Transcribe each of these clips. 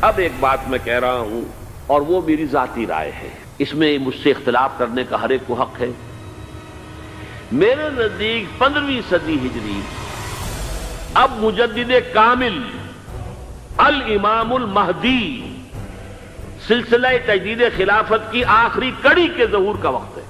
اب ایک بات میں کہہ رہا ہوں اور وہ میری ذاتی رائے ہے، اس میں مجھ سے اختلاف کرنے کا ہر ایک کو حق ہے۔ میرے نزدیک 15ویں صدی ہجری اب مجدد کامل الامام المہدی سلسلہ تجدید خلافت کی آخری کڑی کے ظہور کا وقت ہے۔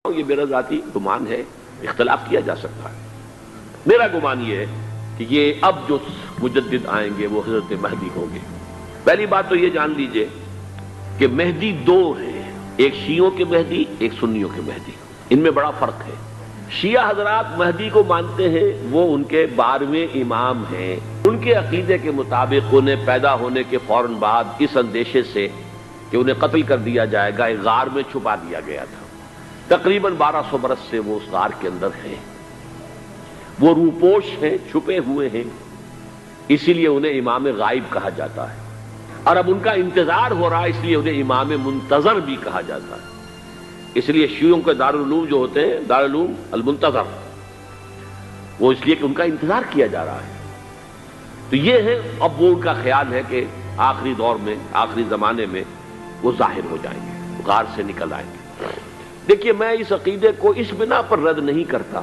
یہ میرا ذاتی گمان ہے، اختلاف کیا جا سکتا ہے۔ میرا گمان یہ ہے کہ یہ اب جو مجدد آئیں گے وہ حضرت مہدی ہوں گے۔ پہلی بات تو یہ جان لیجئے کہ مہدی دو ہیں، ایک شیعوں کے مہدی، ایک سنیوں کے مہدی، ان میں بڑا فرق ہے۔ شیعہ حضرات مہدی کو مانتے ہیں، وہ ان کے 12ویں امام ہیں۔ ان کے عقیدے کے مطابق انہیں پیدا ہونے کے فوراً بعد اس اندیشے سے کہ انہیں قتل کر دیا جائے گا ایک غار میں چھپا دیا گیا تھا۔ تقریباً 1200 برس سے وہ اس غار کے اندر ہیں، وہ روپوش ہیں، چھپے ہوئے ہیں، اسی لیے انہیں امام غائب کہا جاتا ہے۔ اور اب ان کا انتظار ہو رہا ہے، اس لیے انہیں امام منتظر بھی کہا جاتا ہے۔ اس لیے شیعوں کے دارالعلوم جو ہوتے ہیں، دارالعلوم المنتظر، وہ اس لیے کہ ان کا انتظار کیا جا رہا ہے۔ تو یہ ہے، اب وہ ان کا خیال ہے کہ آخری دور میں، آخری زمانے میں وہ ظاہر ہو جائیں گے، غار سے نکل آئیں گے۔ دیکھیے، میں اس عقیدے کو اس بنا پر رد نہیں کرتا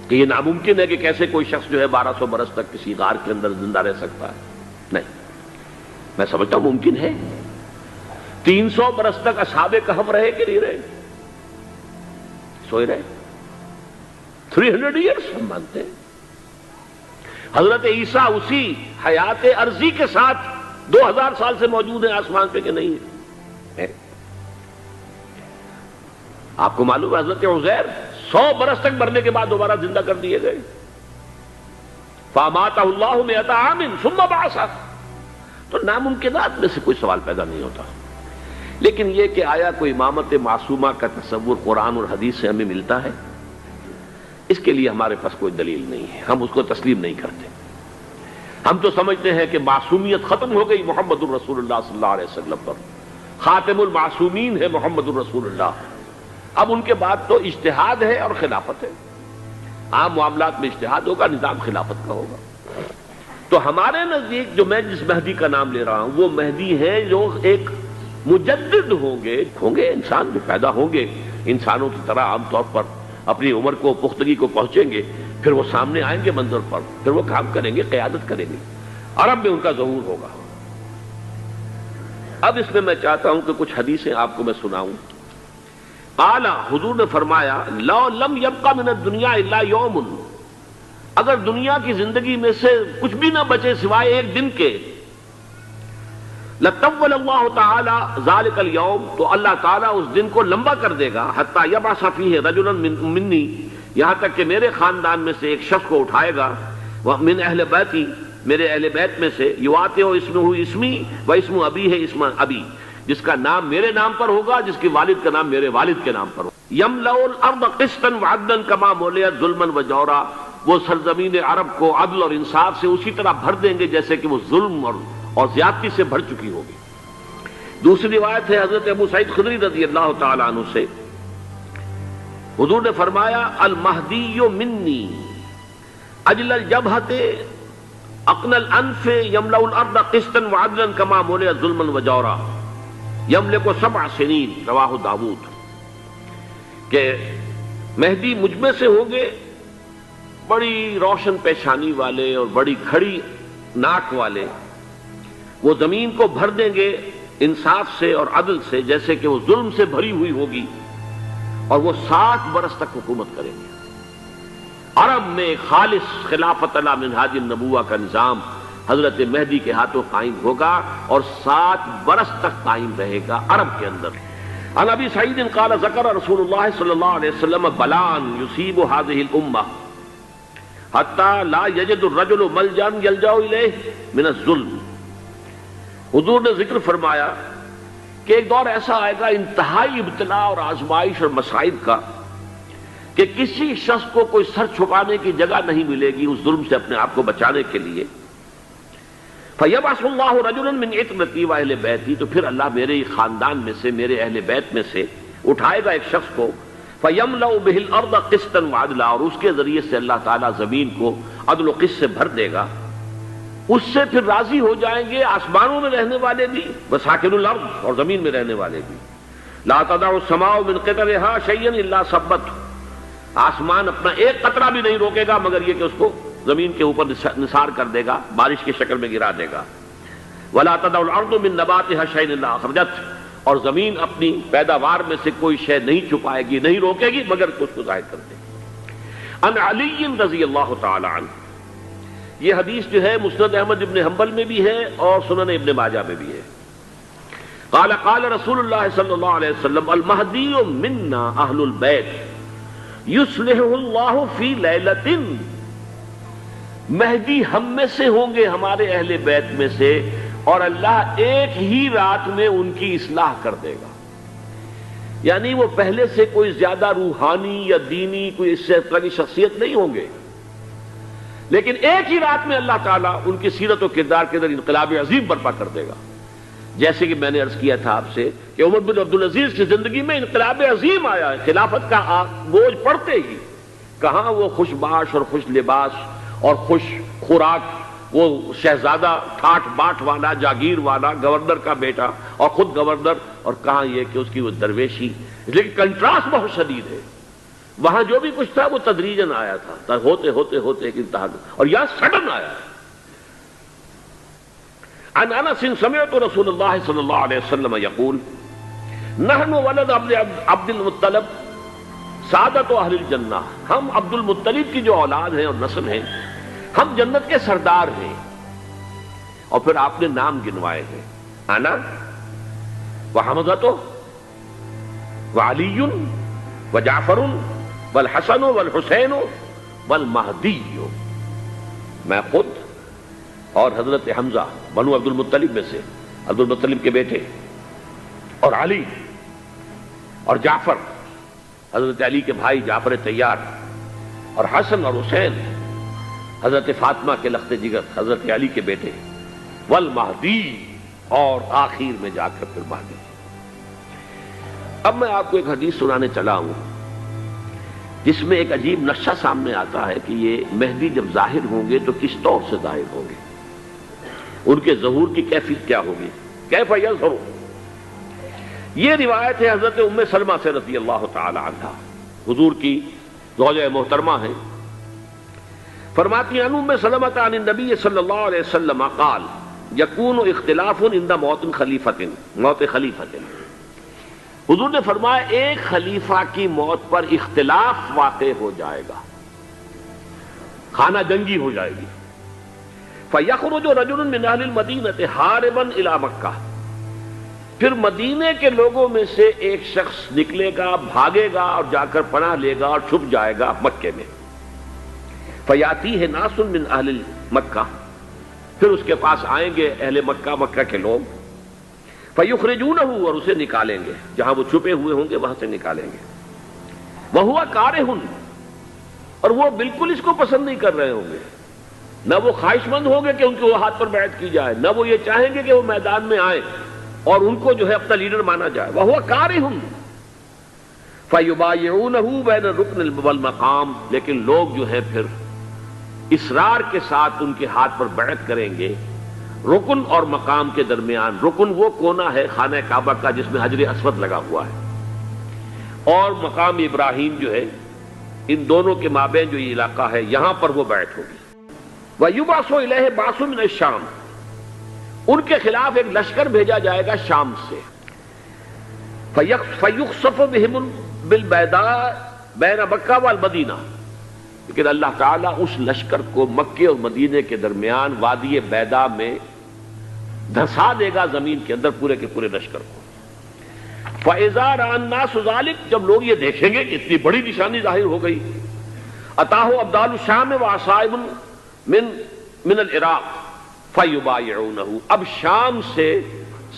کہ یہ ناممکن ہے کہ کیسے کوئی شخص جو ہے 1200 برس تک کسی غار کے اندر زندہ رہ سکتا ہے۔ نہیں، میں سمجھتا ہوں ممکن ہے۔ 300 برس تک اصحاب کہف رہے کہ نہیں رہے؟ سوئے رہے۔ 300 ایئرس ہم مانتے ہیں۔ حضرت عیسیٰ اسی حیات ارضی کے ساتھ 2000 سال سے موجود ہیں آسمان پہ کہ نہیں ہے؟ آپ کو معلوم ہے حضرت عزیر 100 برس تک مرنے کے بعد دوبارہ زندہ کر دیے گئے۔ فَأَمَاتَهُ اللَّهُ مِئَةَ عَامٍ ثُمَّ بَعَثَهُ۔ تو ناممکنات میں سے کوئی سوال پیدا نہیں ہوتا۔ لیکن یہ کہ آیا کوئی امامت معصومہ کا تصور قرآن اور حدیث سے ہمیں ملتا ہے، اس کے لیے ہمارے پاس کوئی دلیل نہیں ہے، ہم اس کو تسلیم نہیں کرتے۔ ہم تو سمجھتے ہیں کہ معصومیت ختم ہو گئی محمد الرسول اللہ صلی اللہ علیہ وسلم پر، خاتم المعصومین ہے محمد الرسول اللہ۔ اب ان کے بعد تو اجتہاد ہے اور خلافت ہے، عام معاملات میں اجتہاد ہوگا، نظام خلافت کا ہوگا۔ تو ہمارے نزدیک جو میں جس مہدی کا نام لے رہا ہوں وہ مہدی ہیں جو ایک مجدد ہوں گے انسان جو پیدا ہوں گے انسانوں کی طرح، عام طور پر اپنی عمر کو، پختگی کو پہنچیں گے، پھر وہ سامنے آئیں گے منظر پر، پھر وہ کام کریں گے، قیادت کریں گے، عرب میں ان کا ظہور ہوگا۔ اب اس میں چاہتا ہوں کہ کچھ حدیثیں آپ کو میں سناؤں۔ قال، حضور نے فرمایا، لو لم یبقى من الدنیا الا یوم، اگر دنیا کی زندگی میں سے کچھ بھی نہ بچے سوائے ایک دن کے، لطول اللہ تعالی ذلک اليوم، تو اللہ تعالیٰ اس دن کو لمبا کر دے گا، حتی یبعث فیہ رجلا منی، یہاں تک کہ میرے خاندان میں سے ایک شخص کو اٹھائے گا، من اہل بیتی، میرے اہل بیت میں سے، یواطئ اسمہ اسمی و اسم ابی ہے اسم ابی، جس کا نام میرے نام پر ہوگا، جس کی والد کا نام میرے والد کے نام پر ہوگا۔ یملأ الارض قسطا وعدلا کما ملئت ظلما وجورا، وہ سرزمین عرب کو عدل اور انصاف سے اسی طرح بھر دیں گے جیسے کہ وہ ظلم اور زیادتی سے بھر چکی ہوگی۔ دوسری روایت ہے حضرت ابو سعید خدری رضی اللہ تعالی عنہ سے، حضور نے فرمایا، المہدی منی اجل الجبہۃ اقن الانف یملأ الارض قسطا وعدلا کما ملئت ظلما وجورا یملک 7 سنین، رواہ داود۔ کہ مہدی مجھ میں سے ہوں گے بڑی روشن پیشانی والے اور بڑی کھڑی ناک والے، وہ زمین کو بھر دیں گے انصاف سے اور عدل سے، جیسے کہ وہ ظلم سے بھری ہوئی ہوگی، اور وہ 60 برس تک حکومت کریں گے۔ عرب میں خالص خلافت علی منہاج النبوہ کا نظام حضرت مہدی کے ہاتھوں قائم ہوگا اور 60 برس تک قائم رہے گا عرب کے اندر۔ عن ابی سعید قال ذکر رسول اللہ صلی اللہ علیہ وسلم بلان یصیب هذه الامہ حتی لا یجد الرجل ملجا یلجا الیہ من الظلم۔ حضور نے ذکر فرمایا کہ ایک دور ایسا آئے گا انتہائی ابتلاء اور آزمائش اور مصائب کا کہ کسی شخص کو کوئی سر چھپانے کی جگہ نہیں ملے گی اس ظلم سے اپنے آپ کو بچانے کے لیے۔ فَيَبْعَثُ اللَّهُ رَجُلًا مِّنْ عِتْرَتِي وَأَهْلِ بَيْتِي، تو پھر اللہ میرے ہی خاندان میں سے، میرے اہل بیت میں سے اٹھائے گا ایک شخص کو، فَيَمْلَأُ بِهِ الْأَرْضَ قِسْطًا وَعَدْلًا، اور اس کے ذریعے سے اللہ تعالیٰ زمین کو عدل و قسط سے بھر دے گا۔ اس سے پھر راضی ہو جائیں گے آسمانوں میں رہنے والے بھی، وَسَاكِنُ الْأَرْضِ، اور زمین میں رہنے والے بھی۔ لَا تَدَعُ السَّمَاءُ مِنْ قِطَرِهَا شَيْئًا إِلَّا صَبَّتْهُ، آسمان اپنا ایک قطرہ بھی نہیں روکے گا مگر یہ کہ اس کو زمین کے اوپر نثار کر دے گا، بارش کی شکل میں گرا دے گا۔ وَلَا تَدَعُ الْأَرْضُ مِن نَبَاتِهَا شَيْئًا إِلَّا أَخْرَجَتْهُ، اور زمین اپنی پیداوار میں سے کوئی شے نہیں چھپائے گی، نہیں روکے گی مگر اس کو ظاہر کر دے گی۔ عن علی رضی اللہ تعالی عنہ، یہ حدیث جو ہے مسند احمد ابن حنبل میں بھی ہے اور سنن ابن ماجہ میں بھی ہے۔ قال قال رسول اللہ صلی اللہ علیہ وسلم المہدی منا اہل البیت یصلح اللہ فی لیلۃ، مہدی ہم میں سے ہوں گے، ہمارے اہل بیت میں سے، اور اللہ ایک ہی رات میں ان کی اصلاح کر دے گا۔ یعنی وہ پہلے سے کوئی زیادہ روحانی یا دینی کوئی اس طرح کی شخصیت نہیں ہوں گے، لیکن ایک ہی رات میں اللہ تعالیٰ ان کی سیرت و کردار کے اندر انقلاب عظیم برپا کر دے گا۔ جیسے کہ میں نے عرض کیا تھا آپ سے کہ عمر بن عبدالعزیز کی زندگی میں انقلاب عظیم آیا ہے، خلافت کا بوجھ پڑتے ہی کہاں وہ خوش باش اور خوش لباس اور خوش خوراک، وہ شہزادہ ٹھاٹ باٹ والا، جاگیر والا، گورنر کا بیٹا اور خود گورنر، اور کہاں یہ کہ اس کی وہ درویشی، لیکن کنٹراسٹ بہت شدید ہے۔ وہاں جو بھی کچھ تھا وہ تدریجاً آیا تھا، ہوتے ہوتے ہوتے ایک انتہا، اور یہاں سڈن آیا ہے۔ عن انس سمعت رسول اللہ صلی اللہ علیہ وسلم یقول نحن ولد عبد المطلب سعادت اہل الجنہ، ہم عبد المطلب کی جو اولاد ہیں اور نسل ہیں، ہم جنت کے سردار ہیں۔ اور پھر آپ نے نام گنوائے ہیں، انا وحمزۃ وعلی وجعفر والحسن والحسین والمہدی، میں خود اور حضرت حمزہ بنو عبد المطلب میں سے، عبد المطلب کے بیٹے، اور علی اور جعفر حضرت علی کے بھائی جعفر طیار، اور حسن اور حسین حضرت فاطمہ کے لخت جگر حضرت علی کے بیٹے، والمہدی، اور آخر میں جا کر پھر مہدی۔ اب میں آپ کو ایک حدیث سنانے چلا ہوں جس میں ایک عجیب نقشہ سامنے آتا ہے کہ یہ مہدی جب ظاہر ہوں گے تو کس طور سے ظاہر ہوں گے، ان کے ظہور کی کیفیت کیا ہوگی، کیف یظہر۔ یہ روایت ہے حضرت ام سلمہ سے رضی اللہ تعالی عنہا، حضور کی زوجہ محترمہ ہیں، فرماتی ہیں ام سلمہ عن النبی صلی اللہ علیہ وسلم قال یکون اختلاف عند موت خلیفۃ، حضور نے فرمایا ایک خلیفہ کی موت پر اختلاف واقع ہو جائے گا، خانہ جنگی ہو جائے گی۔ فَيَخْرُجُ رَجُلٌ مِّنْ أَهْلِ الْمَدِينَةِ حَارِبًا إِلَى مَكَّةَ، پھر مدینے کے لوگوں میں سے ایک شخص نکلے گا، بھاگے گا اور جا کر پناہ لے گا اور چھپ جائے گا مکے میں۔ فَيَأْتِيهِ نَاسٌ مِّنْ أَهْلِ مَكَّةِ، پھر اس کے پاس آئیں گے اہل مکہ، مکہ کے لوگ، فَيُخْرِجُونَهُ، اور اسے نکالیں گے، جہاں وہ چھپے ہوئے ہوں گے وہاں سے نکالیں گے۔ وَهُوَ كَارِهٌ، اور وہ بالکل اس کو پسند نہیں کر رہے ہوں گے، نہ وہ خواہش مند ہوں گے کہ ان کے وہ ہاتھ پر بیعت کی جائے، نہ وہ یہ چاہیں گے کہ وہ میدان میں آئیں اور ان کو جو ہے اپنا لیڈر مانا جائے۔ وَهُوَ كَارِهٌ فَيُبَايِعُونَهُ بَيْنَ الرُّكْنِ وَالْمَقَامِ، لیکن لوگ جو ہے پھر اصرار کے ساتھ ان کے ہاتھ پر بیعت کریں گے رکن اور مقام کے درمیان۔ رکن وہ کونا ہے خانہ کعبہ کا جس میں حجر اسود لگا ہوا ہے، اور مقام ابراہیم جو ہے، ان دونوں کے مابین جو یہ علاقہ ہے، یہاں پر وہ بیعت ہوگی۔ وَيُبْعَثُ إِلَيْهِ بَعْثٌ مِنَ الشام، ان کے خلاف ایک لشکر بھیجا جائے گا شام سے۔ فَيُخْسَفُ بِهِمْ بِالْبَيْضَاءِ بَيْنَ مَکَّۃَ وَالْمَدِینَہ، لیکن اللہ تعالیٰ اس لشکر کو مکے اور مدینے کے درمیان وادی بیضاء میں دھسا دے گا، زمین کے اندر پورے کے پورے لشکر کو۔ فَإِذَا رَأَى النَّاسُ ذَلِكَ، جب لوگ یہ دیکھیں گے کہ اتنی بڑی نشانی ظاہر ہو گئی، أَتَاهُ أَبْدَالُ الشَّامِ وَعَصَائِبٌ من العراق فَيُبَايِعُونَهُ، اب شام سے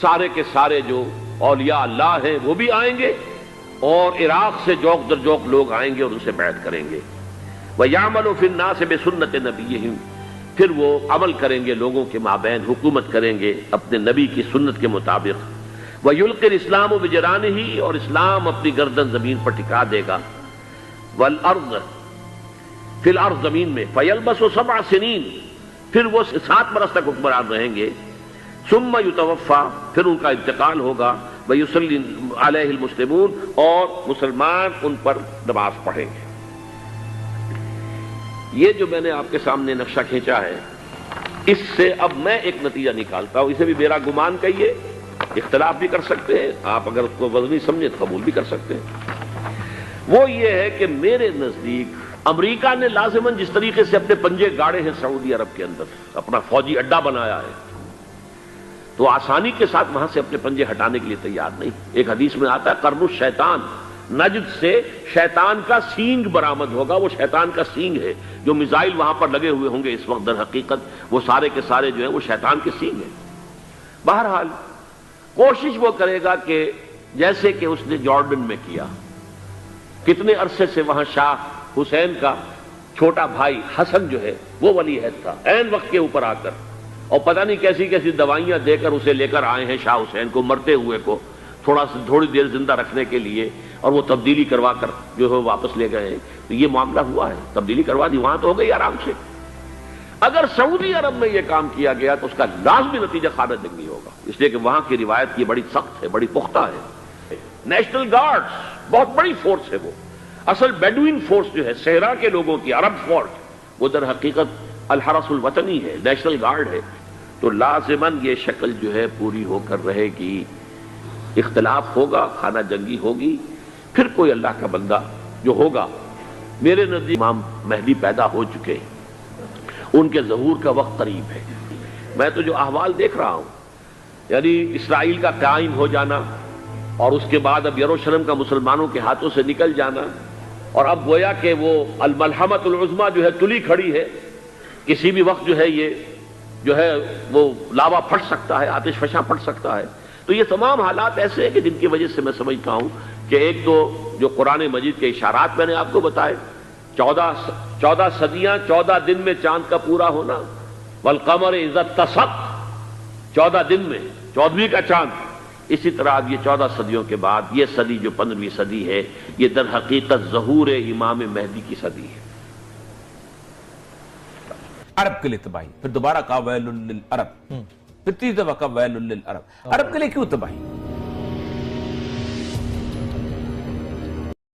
سارے کے سارے جو اولیاء اللہ ہیں وہ بھی آئیں گے، اور عراق سے جوق در جوق لوگ آئیں گے اور ان سے بیعت کریں گے۔ وَيَعْمَلُ فِي النَّاسِ بِسُنَّةِ نَبِيِّهِمْ، پھر وہ عمل کریں گے لوگوں کے مابین، حکومت کریں گے اپنے نبی کی سنت کے مطابق۔ وَيُلْقِي الْإِسْلَامُ بِجَرَانِهِ، اور اسلام اپنی گردن زمین پر ٹکا دے گا۔ وَالْأَرْض فِي الْأَرْض، زمین میں۔ فَيَلْبَسُ 7 سنین، پھر وہ 7 برس تک حکمران رہیں گے۔ ثُمَّ يُتَوَفَّى، پھر ان کا انتقال ہوگا۔ وَيُصَلِّي عَلَيْهِ الْمُسْلِمُونَ، اور مسلمان ان پر نماز پڑھیں گے۔ یہ جو میں نے آپ کے سامنے نقشہ کھینچا ہے، اس سے اب میں ایک نتیجہ نکالتا ہوں، اسے بھی میرا گمان کہیے، اختلاف بھی کر سکتے ہیں آپ، اگر اس کو وزنی سمجھے تو قبول بھی کر سکتے ہیں۔ وہ یہ ہے کہ میرے نزدیک امریکہ نے لازماً جس طریقے سے اپنے پنجے گاڑے ہیں سعودی عرب کے اندر، اپنا فوجی اڈا بنایا ہے، تو آسانی کے ساتھ وہاں سے اپنے پنجے ہٹانے کے لیے تیار نہیں۔ ایک حدیث میں آتا ہے قرن الشیطان، نجد سے شیطان کا سینگ برآمد ہوگا، وہ شیطان کا سینگ ہے۔ جو میزائل وہاں پر لگے ہوئے ہوں گے اس وقت، در حقیقت وہ سارے کے سارے جو ہیں وہ شیطان کے سینگ ہیں۔ بہرحال کوشش وہ کرے گا کہ جیسے کہ اس نے جارڈن میں کیا، کتنے عرصے سے وہاں شاہ حسین کا چھوٹا بھائی حسن جو ہے وہ ولی عہد تھا، عین وقت کے اوپر آ کر، اور پتہ نہیں کیسی کیسی دوائیاں دے کر اسے لے کر آئے ہیں شاہ حسین کو، مرتے ہوئے کو تھوڑی دیر زندہ رکھنے کے لیے، اور وہ تبدیلی کروا کر جو ہے واپس لے گئے ہیں۔ تو یہ معاملہ ہوا ہے، تبدیلی کروا دی، وہاں تو ہو گئی آرام سے۔ اگر سعودی عرب میں یہ کام کیا گیا تو اس کا لازمی نتیجہ خانہ جنگی ہوگا، اس لیے کہ وہاں کی روایت کی بڑی سخت ہے، بڑی پختہ ہے۔ نیشنل گارڈز بہت بڑی فورس ہے، وہ اصل بیڈوین فورس جو ہے صحرا کے لوگوں کی، عرب فورس، وہ در حقیقت الحرس الوطنی ہے، نیشنل گارڈ ہے۔ تو لازماً یہ شکل جو ہے پوری ہو کر رہے گی، اختلاف ہوگا، خانہ جنگی ہوگی، پھر کوئی اللہ کا بندہ جو ہوگا۔ میرے نزدیک امام مہدی پیدا ہو چکے ہیں، ان کے ظہور کا وقت قریب ہے۔ میں تو جو احوال دیکھ رہا ہوں، یعنی اسرائیل کا قائم ہو جانا، اور اس کے بعد اب یروشلم کا مسلمانوں کے ہاتھوں سے نکل جانا، اور اب گویا کہ وہ الملحمۃ العظمیٰ جو ہے تلی کھڑی ہے، کسی بھی وقت جو ہے یہ جو ہے وہ لاوا پھٹ سکتا ہے، آتش فشاں پھٹ سکتا ہے۔ تو یہ تمام حالات ایسے ہیں کہ جن کی وجہ سے میں سمجھتا ہوں کہ ایک تو جو قرآن مجید کے اشارات میں نے آپ کو بتائے، 14 صدیاں 14 دن میں چاند کا پورا ہونا، والقمر اذا اتسق، 14 دن میں 14ویں کا چاند۔ اسی طرح اب یہ 14 صدیوں کے بعد یہ صدی جو 15ویں صدی ہے، یہ در حقیقت ظہور امام مہدی کی صدی ہے۔ عرب کے لیے تباہی، پھر دوبارہ کہا ویل للعرب، پھر تیسری دفعہ کہا ویل للعرب۔ عرب کے لیے کیوں تباہی؟